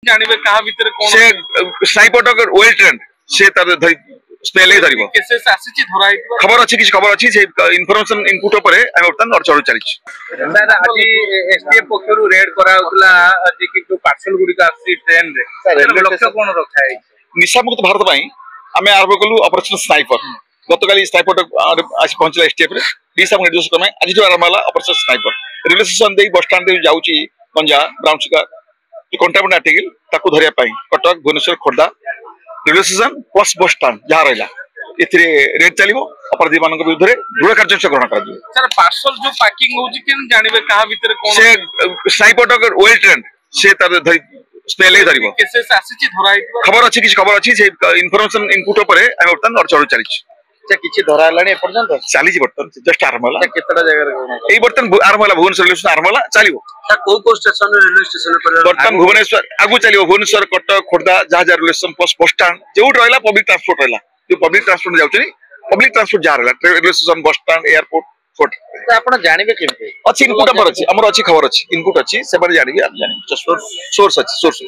जानबे कहा भीतर कोन से स्नाइपर टॉकर वेल ट्रेंड से तार स्मेल ही धरिबो केसेस आसीची धरा हितबा खबर अछि किछ खबर अछि से इन्फॉर्मेशन इनपुट ऊपर हम वर्तमान और चढ़ चली सर आज एसटीएफ पक्षरु रेड करा होतला जे कि जो पार्सल गुडी का आसी ट्रेन रे सर लक्ष्य कोन रखा है निशा मुक्त भारत पई हमें आरंभ कलु ऑपरेशन स्नाइपर गतकाली स्नाइपर आज पहुंचला एसटीएफ रे डीसा निर्देश क्रमे आज जो आरंभ होला ऑपरेशन स्नाइपर रेलवे स्टेशन दे बस स्टैंड दे जाउची पंजा ब्राउन सुगर कंटामिनेट आर्टिकल ताकू धरिया पई Cuttack Bhubaneswar Khordha railway station plus bus stand जहां रहला एथिरे रेड चलिबो अपराधी मानक विरुद्ध रे दृढ़ कार्यानुष्ठान ग्रहण कर दियो सर पार्सल जो पैकिंग होजी केन जानबे कहा भीतर कोन से स्नाइपर टॉकर वेल ट्रेंड से तार स्मेल ही धरिबो केसेस आसीची धरा हितबा खबर अछि किछ खबर अछि से इन्फॉर्मेशन इनपुट ऊपर हम वर्तमान और चढ़ चली किछि धरा हलानी एपर्यंत चली वर्तमान जस्ट आरंभ होला केतडा जगह रे एई वर्तमान आरंभ होला भुवनेश्वर रेलवे स्टेशन आरंभ होला चलिबो को स्टेशन रेलवे स्टेशन पर वर्तमान भुवनेश्वर आगु चलिबो भुवनेश्वर कटक खोर्धा जहां जहां रेलवे स्टेशन बस स्टैंड जेउट रहला पब्लिक ट्रांसपोर्ट रहला जो पब्लिक ट्रांसपोर्ट जाउछनी पब्लिक ट्रांसपोर्ट जहां रहला railway station bus stand airport fort तो आपण जानिबे केमते अछि इनपुट पर अछि हमर अछि खबर अछि इनपुट अछि से पर जानिबे आप जानि सोर्स अछि सोर्स